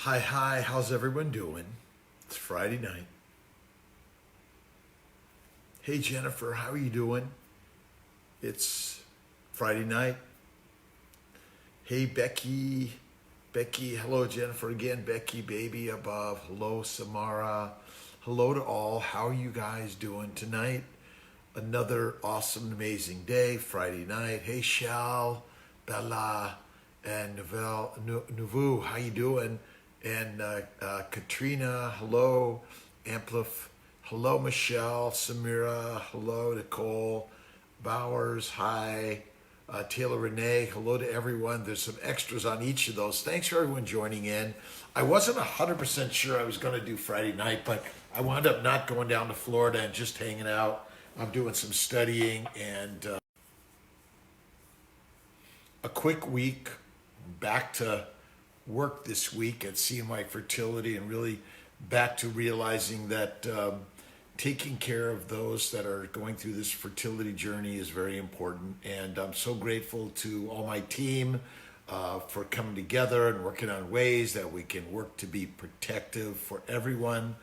Hi, how's everyone doing? It's Friday night. Hey, Jennifer, how are you doing? It's Friday night. Hey, Becky. Becky, hello, Jennifer again. Becky, baby above. Hello, Samara. Hello to all. How are you guys doing tonight? Another awesome, amazing day, Friday night. Hey, Shal, Bella, and Nouveau, how you doing? And Katrina, hello. Amplif, hello. Michelle, Samira, hello. Nicole, Bowers, hi. Taylor Renee, hello to everyone. There's some extras on each of those. Thanks for everyone joining in. I wasn't 100% sure I was going to do Friday night, but I wound up not going down to Florida and just hanging out. I'm doing some studying and a quick week back to work this week at CMI Fertility and really back to realizing that taking care of those that are going through this fertility journey is very important. And I'm so grateful to all my team for coming together and working on ways that we can work to be protective for everyone.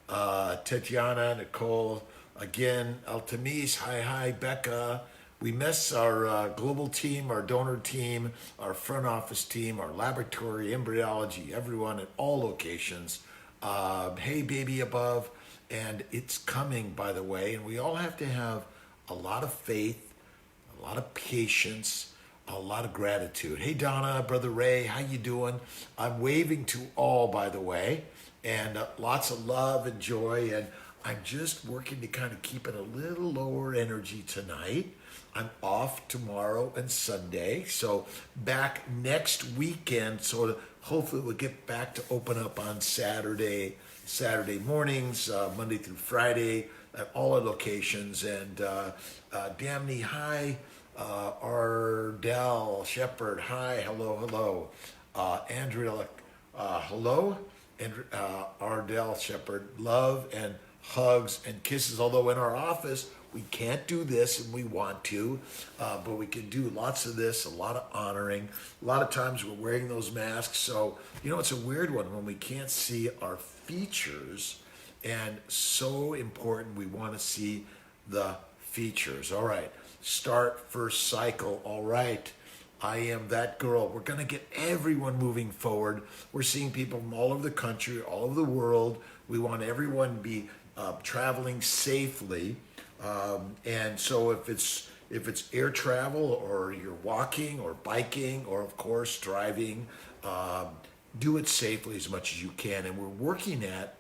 Tatiana, Nicole, again, Altamis, hi, Becca. We miss our global team, our donor team, our front office team, our laboratory, embryology, everyone at all locations. Hey, baby above. And it's coming, by the way. And we all have to have a lot of faith, a lot of patience, a lot of gratitude. Hey, Donna, Brother Ray, how you doing? I'm waving to all, by the way. And lots of love and joy. And I'm just working to kind of keep it a little lower energy tonight. I'm off tomorrow and Sunday, so back next weekend. So hopefully we'll get back to open up on Saturday mornings, Monday through Friday at all our locations. And Damney, hi. Ardell Shepherd, hi. Hello. Andrea, hello. And Ardell Shepherd, love and hugs and kisses. Although in our office we can't do this and we want to, but we can do lots of this, a lot of honoring. A lot of times we're wearing those masks. So, it's a weird one when we can't see our features, and so important we want to see the features. All right, start first cycle. All right. I am that girl. We're going to get everyone moving forward. We're seeing people from all over the country, all over the world. We want everyone to be traveling safely. And so if it's air travel or you're walking or biking or of course driving, do it safely as much as you can. And we're working at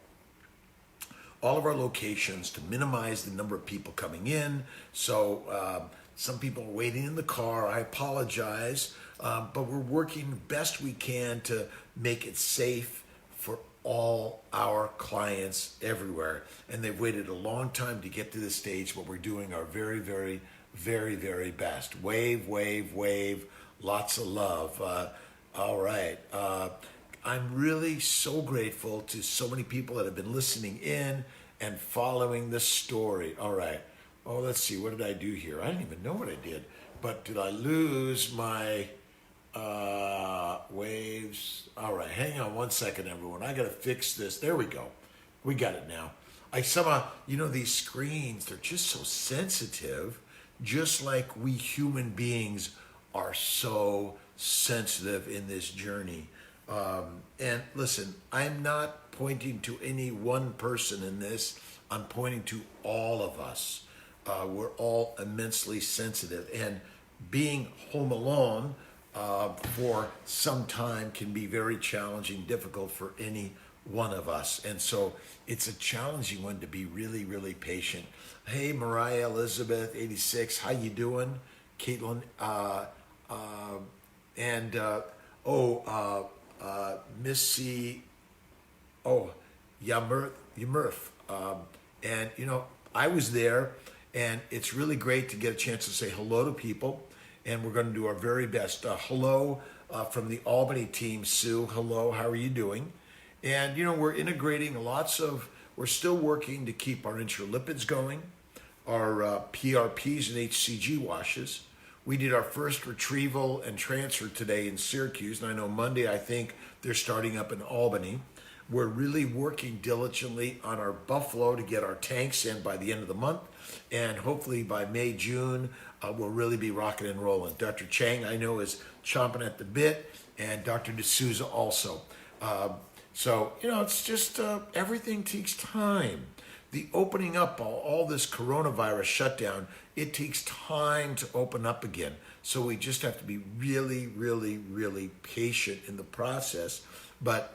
all of our locations to minimize the number of people coming in. So some people are waiting in the car. I apologize, but we're working best we can to make it safe for all our clients everywhere. And they've waited a long time to get to this stage, but we're doing our very, very, very, very best. Wave, wave, wave. Lots of love. All right. I'm really so grateful to so many people that have been listening in and following this story. All right. Oh, let's see. What did I do here? I didn't even know what I did. But did I lose my waves? All right. Hang on one second, everyone. I got to fix this. There we go. We got it now. I somehow, these screens, they're just so sensitive, just like we human beings are so sensitive in this journey. And listen, I'm not pointing to any one person in this. I'm pointing to all of us. We're all immensely sensitive. And being home alone for some time can be very challenging, difficult for any one of us. And so it's a challenging one to be really, really patient. Hey, Mariah Elizabeth, 86, how you doing? Caitlin, Missy, Yamurth. And, I was there, and it's really great to get a chance to say hello to people, and we're going to do our very best. Hello from the Albany team, Sue. Hello, how are you doing? And, we're integrating we're still working to keep our intralipids going, our PRPs and HCG washes. We did our first retrieval and transfer today in Syracuse, and I know Monday, I think they're starting up in Albany. We're really working diligently on our Buffalo to get our tanks in by the end of the month, and hopefully by May, June, we'll really be rocking and rolling. Dr. Chang, I know, is chomping at the bit, and Dr. D'Souza also. It's just everything takes time. The opening up, all this coronavirus shutdown, it takes time to open up again. So we just have to be really, really, really patient in the process. But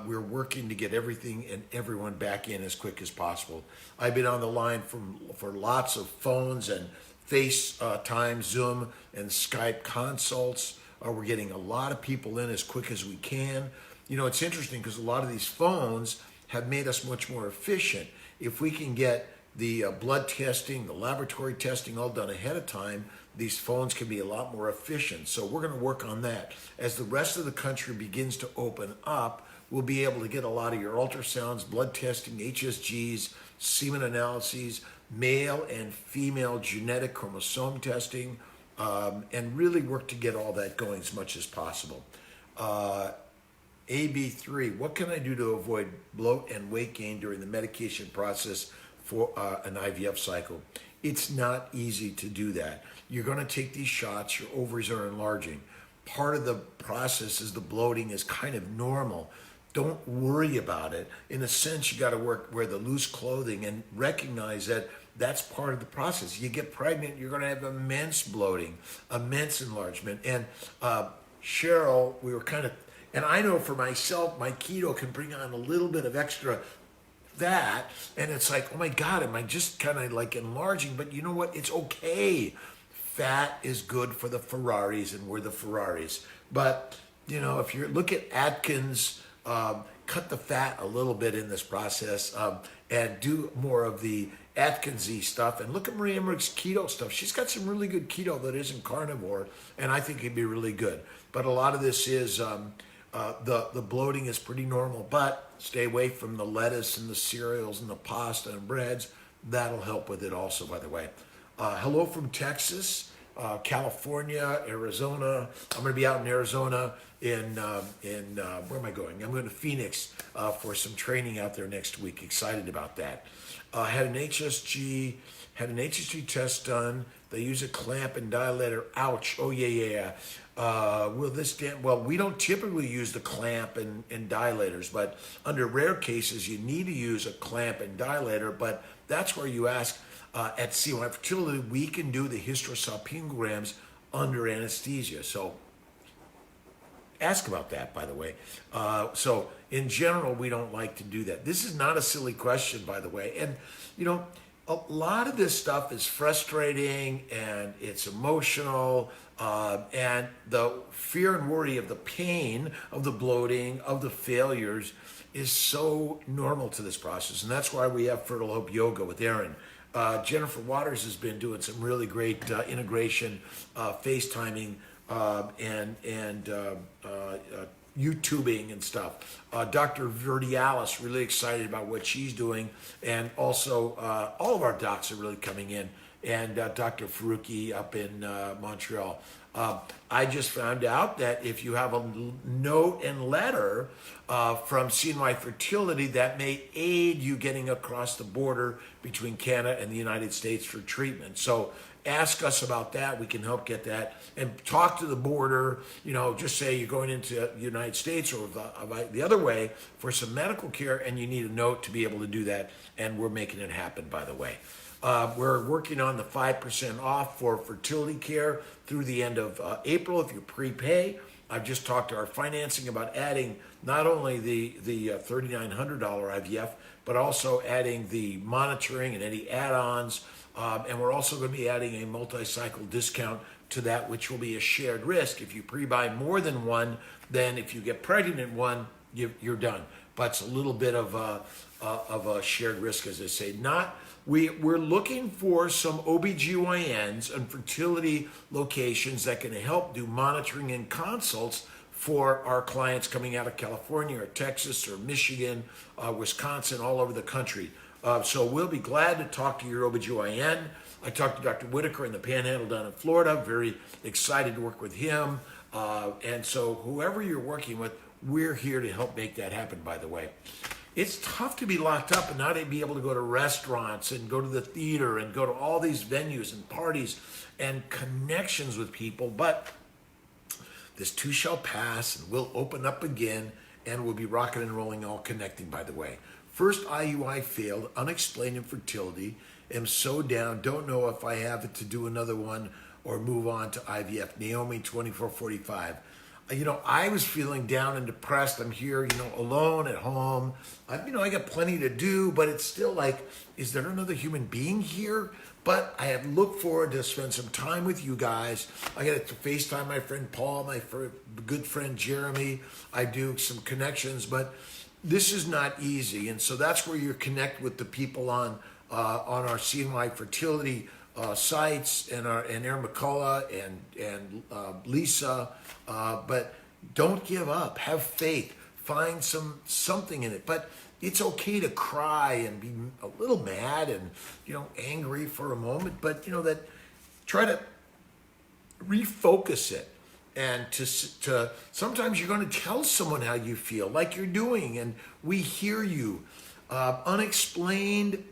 we're working to get everything and everyone back in as quick as possible. I've been on the line for lots of phones and FaceTime, Zoom, and Skype consults. We're getting a lot of people in as quick as we can. You know, it's interesting because a lot of these phones have made us much more efficient. If we can get the blood testing, the laboratory testing all done ahead of time, these phones can be a lot more efficient. So we're going to work on that. As the rest of the country begins to open up, we'll be able to get a lot of your ultrasounds, blood testing, HSGs, semen analyses, male and female genetic chromosome testing, and really work to get all that going as much as possible. AB3, what can I do to avoid bloat and weight gain during the medication process for an IVF cycle? It's not easy to do that. You're going to take these shots, your ovaries are enlarging. Part of the process is the bloating is kind of normal. Don't worry about it. In a sense, you got to wear the loose clothing and recognize that that's part of the process. You get pregnant, you're going to have immense bloating, immense enlargement. And Cheryl, we were kind of, and I know for myself, my keto can bring on a little bit of extra fat, and it's like, oh my God, am I just kind of like enlarging? But you know what? It's okay. Fat is good for the Ferraris, and we're the Ferraris. But, you know, if you look at Atkins, cut the fat a little bit in this process, and do more of the Atkins-y stuff. And look at Maria Emmerich's keto stuff. She's got some really good keto that isn't carnivore, and I think it'd be really good. But a lot of this is the bloating is pretty normal, but stay away from the lettuce and the cereals and the pasta and breads. That'll help with it also, by the way. Hello from Texas, California, Arizona. I'm going to be out in Arizona where am I going? I'm going to Phoenix for some training out there next week. Excited about that. Had an HSG test done. They use a clamp and dilator. Ouch. Oh, yeah. Well, we don't typically use the clamp and dilators, but under rare cases, you need to use a clamp and dilator, but that's where you ask at CY Fertility, we can do the hysterosalpingograms under anesthesia. So ask about that, by the way. So in general, we don't like to do that. This is not a silly question, by the way. And, you know, a lot of this stuff is frustrating and it's emotional, and the fear and worry of the pain, of the bloating, of the failures is so normal to this process. And that's why we have Fertile Hope Yoga with Erin. Jennifer Waters has been doing some really great integration, FaceTiming, and YouTubing and stuff. Dr. Verdialis, really excited about what she's doing. And also, all of our docs are really coming in. And Dr. Faruqi up in Montreal. I just found out that if you have a note and letter from CNY Fertility, that may aid you getting across the border between Canada and the United States for treatment. So ask us about that. We can help get that. And talk to the border. You know, just say you're going into the United States or the other way for some medical care, and you need a note to be able to do that. And we're making it happen, by the way. We're working on the 5% off for fertility care through the end of April if you prepay. I've just talked to our financing about adding not only the $3,900 IVF, but also adding the monitoring and any add-ons. And we're also going to be adding a multi-cycle discount to that, which will be a shared risk. If you pre-buy more than one, then if you get pregnant in one, you're done. But it's a little bit of a shared risk, as I say. We're looking for some OBGYNs and fertility locations that can help do monitoring and consults for our clients coming out of California or Texas or Michigan, Wisconsin, all over the country. So we'll be glad to talk to your OBGYN. I talked to Dr. Whitaker in the Panhandle down in Florida. Very excited to work with him. And so whoever you're working with, we're here to help make that happen, by the way. It's tough to be locked up and not be able to go to restaurants and go to the theater and go to all these venues and parties and connections with people. But this too shall pass, and we'll open up again, and we'll be rocking and rolling, all connecting, by the way. First IUI failed, unexplained infertility. Am so down, don't know if I have it to do another one or move on to IVF. Naomi, 2445. I was feeling down and depressed. I'm here, alone at home. I got plenty to do, but it's still like, is there another human being here? But I have looked forward to spend some time with you guys. I got to FaceTime my friend Paul, my good friend Jeremy. I do some connections, but this is not easy. And so that's where you connect with the people on our CNY fertility sites and Aaron McCullough and Lisa. But don't give up. Have faith. Find something in it. But it's okay to cry and be a little mad and angry for a moment. But that try to refocus it. And to sometimes you're going to tell someone how you feel, like you're doing, and we hear you. Unexplained,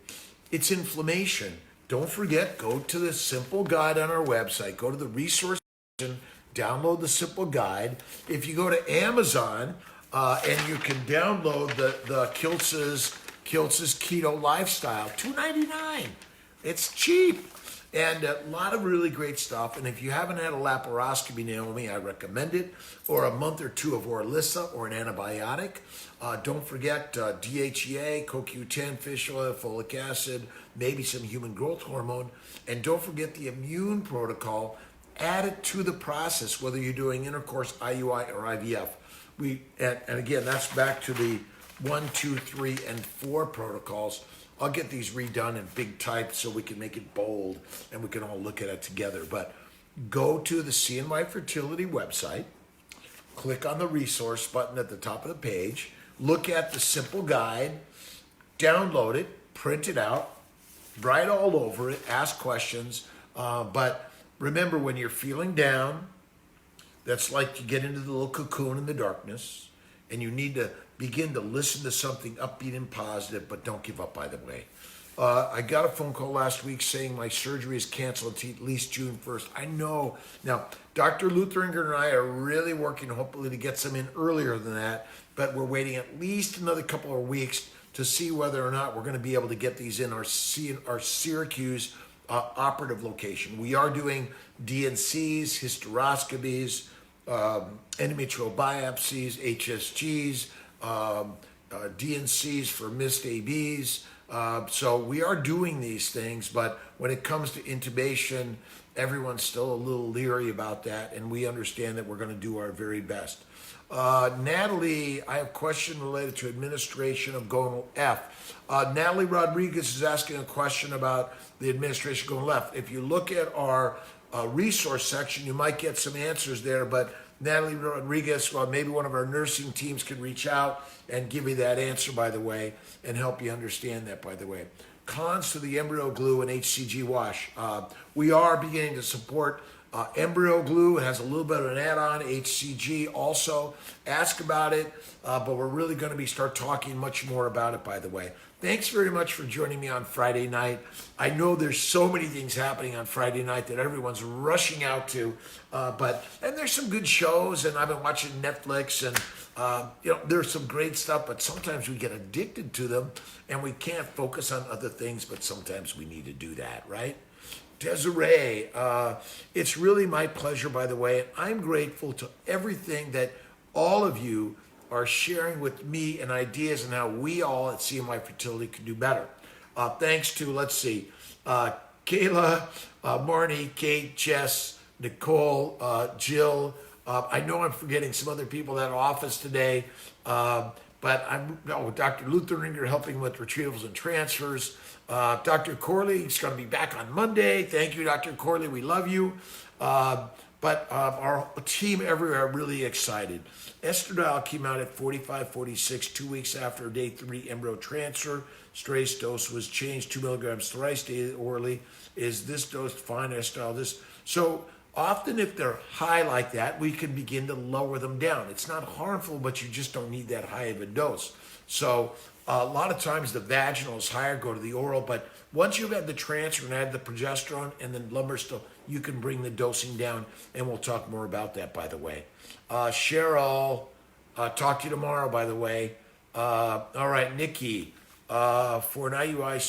it's inflammation. Don't forget, go to the simple guide on our website. Go to the resource section, download the simple guide. If you go to Amazon, and you can download the Kiltz's Keto Lifestyle, $2.99. It's cheap. And a lot of really great stuff. And if you haven't had a laparoscopy, Naomi, I recommend it. Or a month or two of Orlissa or an antibiotic. Don't forget DHEA, CoQ10, fish oil, folic acid, maybe some human growth hormone. And don't forget the immune protocol. Add it to the process, whether you're doing intercourse, IUI, or IVF. And again, that's back to the 1, 2, 3, and 4 protocols. I'll get these redone in big type so we can make it bold and we can all look at it together. But go to the CNY Fertility website, click on the resource button at the top of the page, look at the simple guide, download it, print it out, write all over it, ask questions. But remember, when you're feeling down, that's like you get into the little cocoon in the darkness and you need to begin to listen to something upbeat and positive, but don't give up, by the way. I got a phone call last week saying my surgery is canceled until at least June 1st. I know. Now, Dr. Lutheringer and I are really working, hopefully, to get some in earlier than that, but we're waiting at least another couple of weeks to see whether or not we're going to be able to get these in our Syracuse operative location. We are doing DNCs, hysteroscopies, endometrial biopsies, HSGs, DNCs for missed ABs. So we are doing these things, but when it comes to intubation, everyone's still a little leery about that, and we understand that we're going to do our very best. Natalie, I have a question related to administration of gonal F. Natalie Rodriguez is asking a question about the administration going left. If you look at our resource section, you might get some answers there, but Natalie Rodriguez, well, maybe one of our nursing teams can reach out and give you that answer, by the way, and help you understand that, by the way. Cons to the embryo glue and HCG wash. We are beginning to support embryo glue. It has a little bit of an add-on, HCG also. Ask about it, but we're really going to start talking much more about it, by the way. Thanks very much for joining me on Friday night. I know there's so many things happening on Friday night that everyone's rushing out to, and there's some good shows, and I've been watching Netflix, and there's some great stuff, but sometimes we get addicted to them, and we can't focus on other things, but sometimes we need to do that, right? Desiree, it's really my pleasure, by the way, and I'm grateful to everything that all of you are sharing with me and ideas and how we all at CMI Fertility can do better. Thanks to, Kayla, Marnie, Kate, Jess, Nicole, Jill. I know I'm forgetting some other people at office today, but Dr. Lutheringer helping with retrievals and transfers. Dr. Corley is going to be back on Monday. Thank you, Dr. Corley. We love you. But our team everywhere are really excited. Estradiol came out at 45.46 2 weeks after day 3 embryo transfer. Strace dose was changed 2 milligrams thrice daily orally. Is this dose fine? Estradiol this. So often if they're high like that, we can begin to lower them down. It's not harmful, but you just don't need that high of a dose. So a lot of times the vaginal is higher, go to the oral, but once you've had the transfer and add the progesterone and then lumbar still, you can bring the dosing down, and we'll talk more about that, by the way. Cheryl, talk to you tomorrow, by the way. All right, Nikki, for an IUI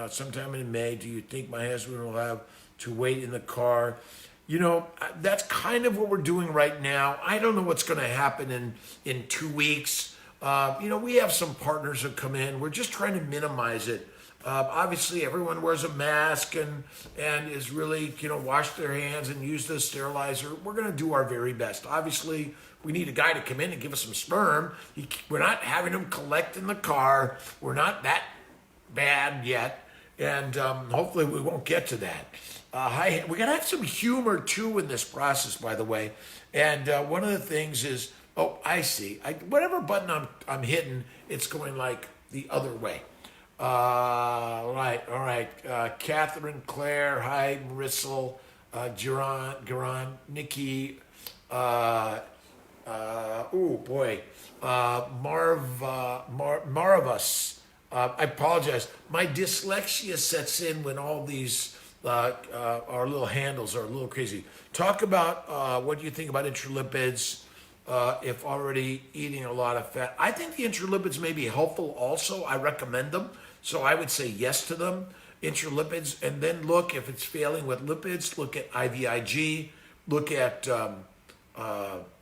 sometime in May, do you think my husband will have to wait in the car? You know, that's kind of what we're doing right now. I don't know what's going to happen in 2 weeks. You know, we have some partners that come in. We're just trying to minimize it. Obviously, everyone wears a mask and is really, you know, wash their hands and use the sterilizer. We're going to do our very best. Obviously, we need a guy to come in and give us some sperm. We're not having him collect in the car. We're not that bad yet. And hopefully we won't get to that. We got to have some humor, too, in this process, by the way. And one of the things is, oh, I see. Whatever button I'm hitting, it's going like the other way. All right. Catherine, Claire, hi, Marissel, Garan, Nikki, Maravus. I apologize. My dyslexia sets in when all these our little handles are a little crazy. Talk about what you think about intralipids. If already eating a lot of fat. I think the intralipids may be helpful also. I recommend them. So I would say yes to them, intralipids, and then look if it's failing with lipids, look at IVIG, look at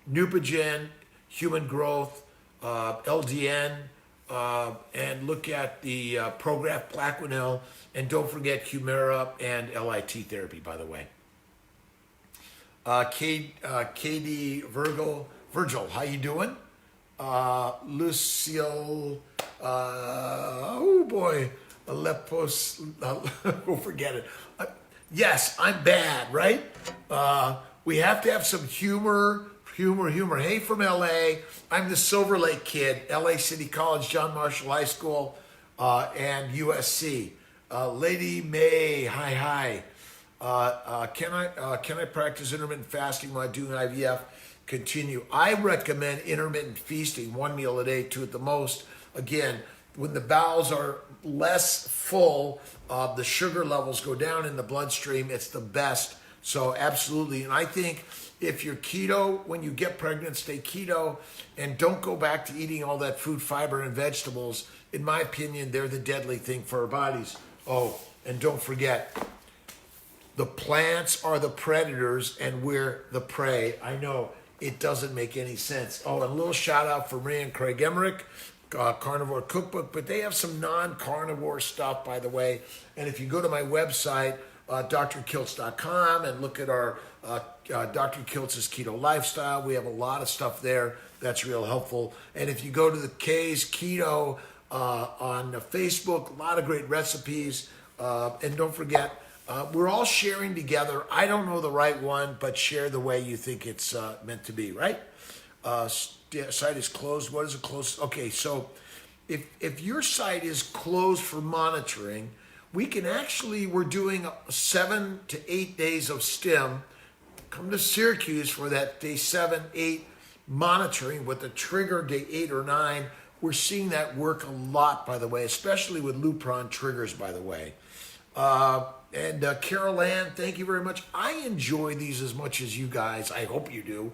Neupogen, human growth, LDN, and look at the Prograf Plaquenil, and don't forget Humira and LIT therapy, by the way. Katie Virgil, how you doing? Lucille, oh boy, Alepos, we'll forget it. Yes, I'm bad, right? We have to have some humor. Hey, from LA, I'm the Silver Lake kid, LA City College, John Marshall High School, and USC. Lady May, hi. Can I practice intermittent fasting while doing IVF? Continue. I recommend intermittent feasting, 1 meal a day, 2 at the most. Again, when the bowels are less full, the sugar levels go down in the bloodstream. It's the best. So absolutely. And I think if you're keto, when you get pregnant, stay keto and don't go back to eating all that fruit, fiber, and vegetables. In my opinion, they're the deadly thing for our bodies. Oh, and don't forget, the plants are the predators and we're the prey. I know it doesn't make any sense. Oh, and a little shout out for Ray and Craig Emmerich, Carnivore Cookbook, but they have some non-carnivore stuff, by the way. And if you go to my website, drkiltz.com, and look at our Dr. Kiltz's Keto Lifestyle, we have a lot of stuff there that's real helpful. And if you go to the K's Keto on Facebook, a lot of great recipes. And don't forget, we're all sharing together. I don't know the right one, but share the way you think it's meant to be, right? Site is closed. What is it closed? Okay, so if your site is closed for monitoring, we're doing 7 to 8 days of STEM. Come to Syracuse for that day 7, 8 monitoring with the trigger day 8 or 9. We're seeing that work a lot, by the way, especially with Lupron triggers, by the way. And Carol Ann, thank you very much. I enjoy these as much as you guys. I hope you do.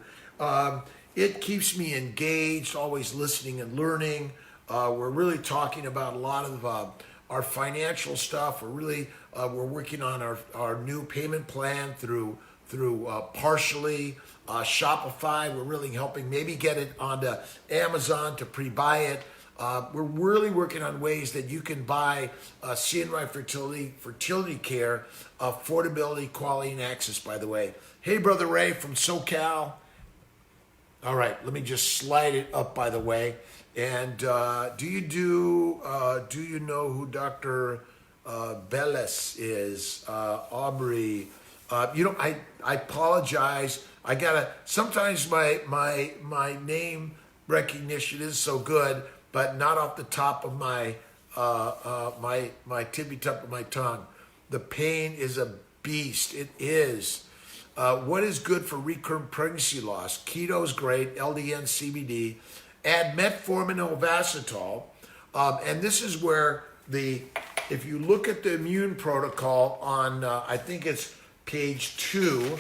It keeps me engaged, always listening and learning. We're really talking about a lot of our financial stuff. We're working on our new payment plan through Partially, Shopify. We're really helping maybe get it onto Amazon to pre-buy it. We're really working on ways that you can buy CNY fertility care, affordability, quality, and access, by the way. Hey, Brother Ray from SoCal. All right, let me just slide it up, by the way. And do you know who Dr. Bellis is? Aubrey, I apologize. Sometimes my name recognition is so good, but not off the top of my tippy top of my tongue. The pain is a beast. It is. What is good for recurrent pregnancy loss? Keto is great. LDN, CBD. Add metformin, ovasitol, and this is where if you look at the immune protocol on, I think it's page 2,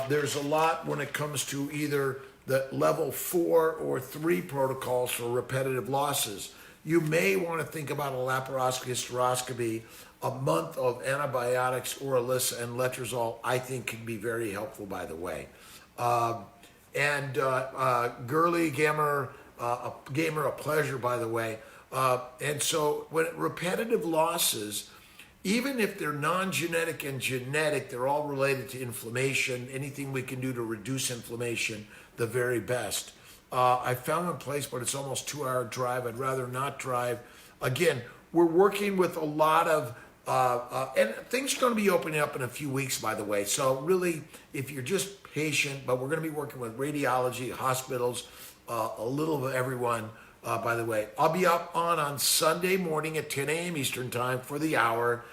there's a lot when it comes to either the level 4 or 3 protocols for repetitive losses. You may want to think about a laparoscopy, hysteroscopy. A month of antibiotics, Orilissa and letrozole, I think can be very helpful, by the way. Gurley, Gamer, a pleasure, by the way. And so when repetitive losses, even if they're non-genetic and genetic, they're all related to inflammation. Anything we can do to reduce inflammation, the very best. I found a place, but it's almost 2-hour drive. I'd rather not drive. Again, we're working with a lot of, and things are going to be opening up in a few weeks, by the way. So really, if you're just patient, but we're going to be working with radiology, hospitals, a little of everyone. By the way, I'll be up on Sunday morning at 10 a.m. Eastern time for the hour,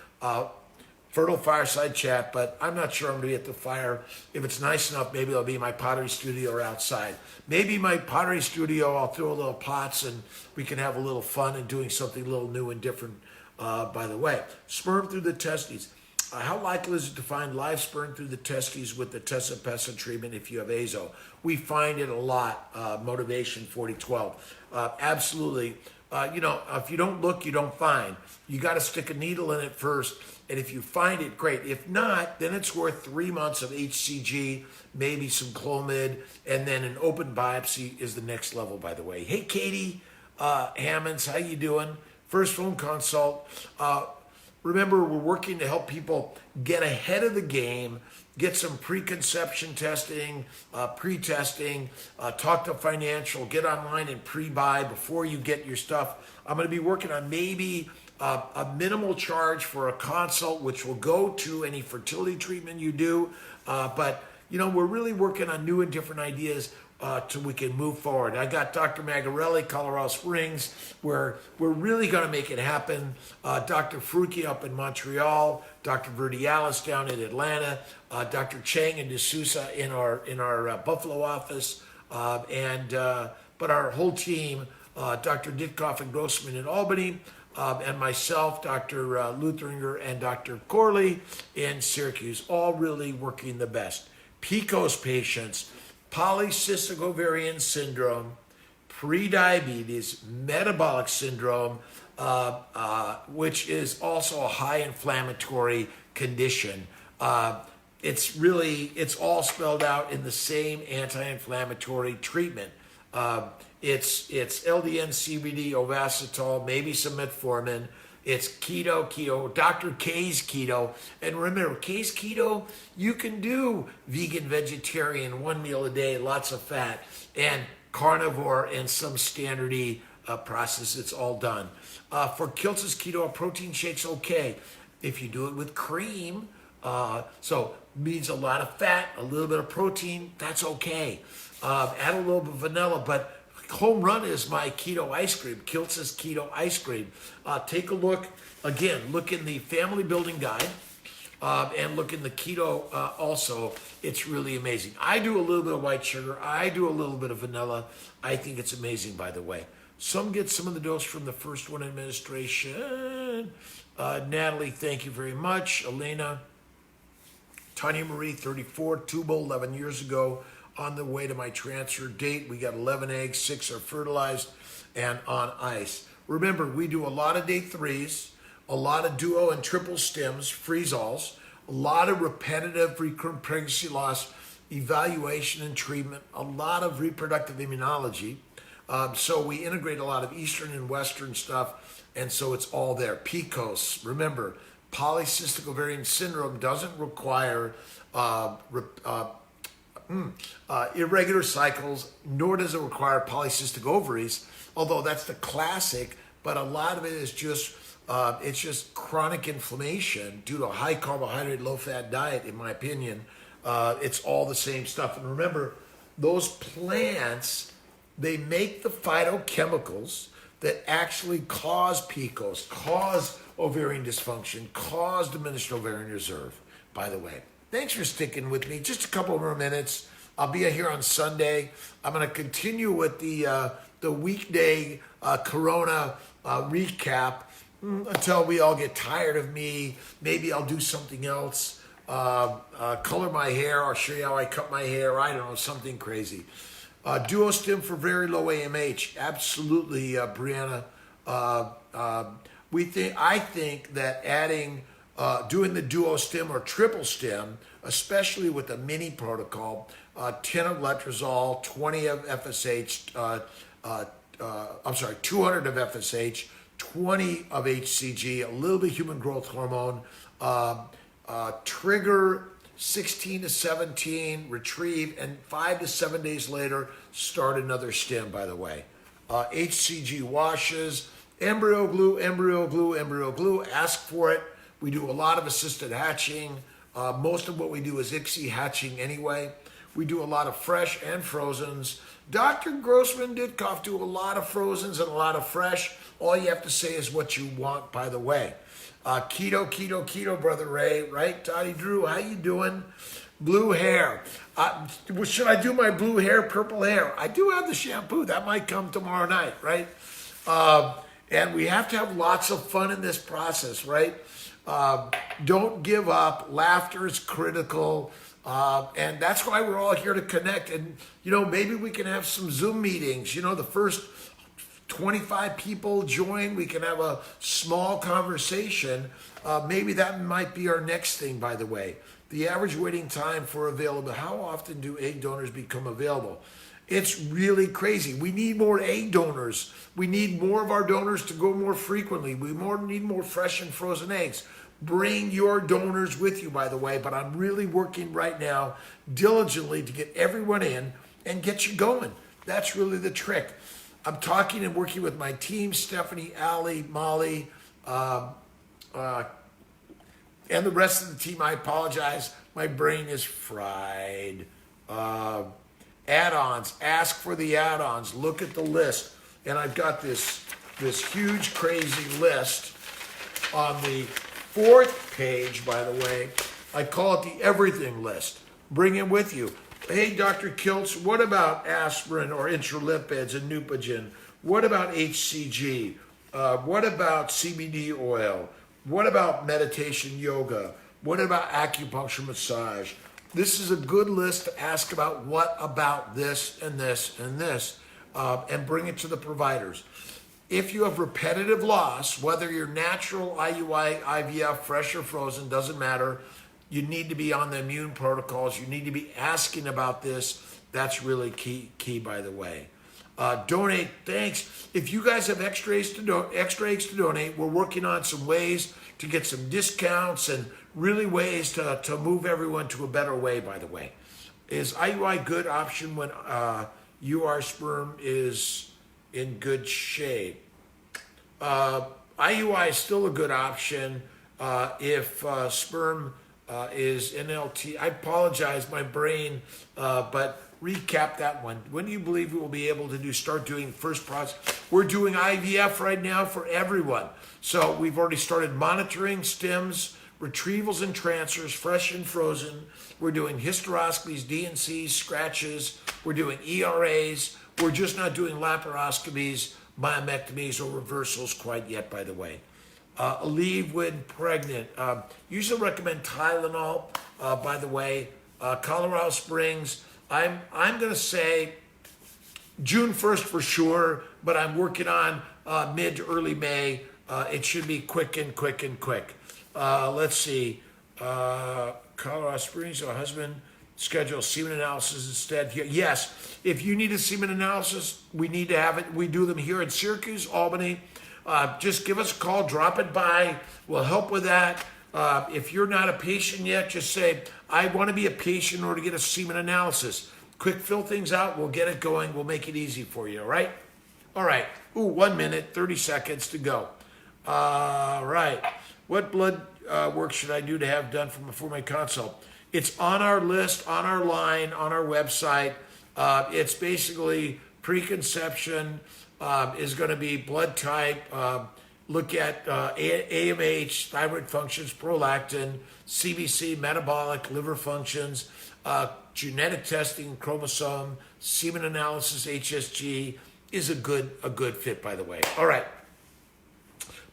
Fertile Fireside Chat, but I'm not sure I'm going to be at the fire. If it's nice enough, maybe I'll be in my pottery studio or outside. Maybe my pottery studio, I'll throw a little pots and we can have a little fun and doing something a little new and different. By the way, sperm through the testes. How likely is it to find live sperm through the testes with the tessopessa treatment if you have azo? We find it a lot, motivation 4012. Absolutely. If you don't look, you don't find. You got to stick a needle in it first, and if you find it, great. If not, then it's worth 3 months of HCG, maybe some Clomid, and then an open biopsy is the next level, by the way. Hey, Katie Hammonds, how you doing? First phone consult. Remember, we're working to help people get ahead of the game, get some preconception testing, pre-testing, talk to financial, get online and pre-buy before you get your stuff. I'm going to be working on maybe a minimal charge for a consult, which will go to any fertility treatment you do. But we're really working on new and different ideas till we can move forward. I got Dr. Magarelli, Colorado Springs, where we're really going to make it happen. Dr. Fruki up in Montreal, Dr. Verdialis down in Atlanta, Dr. Chang and D'Souza in our Buffalo office, but our whole team, Dr. Ditkoff and Grossman in Albany, and myself, Dr. Lutheringer, and Dr. Corley in Syracuse, all really working the best. PCOS patients, polycystic ovarian syndrome, prediabetes, metabolic syndrome, which is also a high inflammatory condition. It's all spelled out in the same anti-inflammatory treatment. It's LDN, CBD, ovasitol, maybe some metformin. It's keto, Dr. K's keto. And remember, K's keto, you can do vegan, vegetarian, 1 meal a day, lots of fat, and carnivore and some standardy process. It's all done. For Kiltz's keto, a protein shake's okay. If you do it with cream, so means a lot of fat, a little bit of protein, that's okay. Add a little bit of vanilla, but home run is my keto ice cream, Kiltz's keto ice cream. Take a look, again, look in the family building guide and look in the keto also. It's really amazing. I do a little bit of white sugar. I do a little bit of vanilla. I think it's amazing, by the way. Some get some of the dose from the first one administration. Natalie, thank you very much. Elena, Tanya Marie, 34, tubal, 11 years ago. On the way to my transfer date, we got 11 eggs, 6 are fertilized and on ice. Remember, we do a lot of day 3s, a lot of duo and triple stems, freeze-alls, a lot of repetitive recurrent pregnancy loss evaluation and treatment, a lot of reproductive immunology. So we integrate a lot of Eastern and Western stuff, and so it's all there. PCOS, remember, polycystic ovarian syndrome doesn't require irregular cycles, nor does it require polycystic ovaries, although that's the classic, but a lot of it is just It's just chronic inflammation due to a high carbohydrate, low fat diet, in my opinion. It's all the same stuff. And remember, those plants, they make the phytochemicals that actually cause PCOS, cause ovarian dysfunction, cause diminished ovarian reserve, by the way. Thanks for sticking with me. Just a couple more minutes. I'll be here on Sunday. I'm going to continue with the weekday Corona recap until we all get tired of me. Maybe I'll do something else. Color my hair. I'll show you how I cut my hair. I don't know, something crazy. Duostim for very low AMH. Absolutely, Brianna. I think that adding, doing the Duostim or triple stim, especially with the mini protocol, 10 of letrozole, 20 of FSH, 200 of FSH, 20 of HCG, a little bit human growth hormone, trigger 16 to 17, retrieve, and 5 to 7 days later, start another stim, by the way. HCG washes, embryo glue, embryo glue, embryo glue, ask for it. We do a lot of assisted hatching. Most of what we do is ICSI hatching anyway. We do a lot of fresh and frozens. Dr. Grossman Ditkoff do a lot of frozens and a lot of fresh. All you have to say is what you want, by the way. Keto, keto, keto, Brother Ray, right? Toddy Drew, how you doing? Blue hair. Should I do my blue hair, purple hair? I do have the shampoo. That might come tomorrow night, right? And we have to have lots of fun in this process, right? Don't give up. Laughter is critical. And that's why we're all here to connect. And, maybe we can have some Zoom meetings. The first 25 people join, we can have a small conversation. Maybe that might be our next thing, by the way. The average waiting time for available. How often do egg donors become available? It's really crazy. We need more egg donors. We need more of our donors to go more frequently. We need more fresh and frozen eggs. Bring your donors with you, by the way, but I'm really working right now diligently to get everyone in and get you going. That's really the trick. I'm talking and working with my team, Stephanie, Allie, Molly, and the rest of the team. I apologize. My brain is fried. Add-ons. Ask for the add-ons. Look at the list. And I've got this huge, crazy list on the 4th page, by the way. I call it the everything list. Bring it with you. Hey, Dr. Kiltz, what about aspirin or intralipids and Neupogen? What about HCG? What about CBD oil? What about meditation yoga? What about acupuncture massage? This is a good list to ask about what about this and this and this, and bring it to the providers. If you have repetitive loss, whether you're natural, IUI, IVF, fresh or frozen, doesn't matter. You need to be on the immune protocols. You need to be asking about this. That's really key, by the way. Donate, thanks. If you guys have extra eggs to donate, we're working on some ways to get some discounts and really ways to move everyone to a better way, by the way. Is IUI a good option when UR sperm is in good shape? IUI is still a good option if sperm is NLT. I apologize, my brain, but recap that one. When do you believe we will be able to start doing first process? We're doing IVF right now for everyone. So we've already started monitoring stems, retrievals and transfers, fresh and frozen. We're doing hysteroscopies, DNCs, scratches. We're doing ERAs. We're just not doing laparoscopies, myomectomies, or reversals quite yet, by the way. Aleve when pregnant. Usually recommend Tylenol, by the way. Colorado Springs. I'm going to say June 1st for sure, but I'm working on mid to early May. It should be quick. Let's see. Colorado Springs, a husband schedule semen analysis instead here. Yes, if you need a semen analysis, we need to have it. We do them here in Syracuse, Albany. Just give us a call, drop it by. We'll help with that. If you're not a patient yet, just say, I want to be a patient in order to get a semen analysis. Quick fill things out. We'll get it going. We'll make it easy for you, all right? All right. 1 minute, 30 seconds to go. All right. What blood work should I do to have done before my consult? It's on our list, on our line, on our website. It's basically preconception is going to be blood type. Look at AMH, thyroid functions, prolactin, CBC, metabolic, liver functions, genetic testing, chromosome, semen analysis, HSG is a good fit, by the way. All right.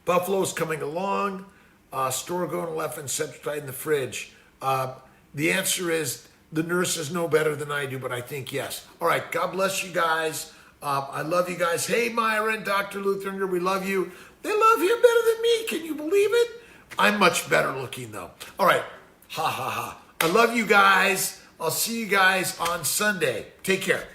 Buffalo's coming along. Store going left and Septide in the fridge. The answer is the nurses know better than I do, but I think yes. All right. God bless you guys. I love you guys. Hey, Myra and Dr. Lutheringer, we love you. They love you better than me. Can you believe it? I'm much better looking, though. All right. Ha, ha, ha. I love you guys. I'll see you guys on Sunday. Take care.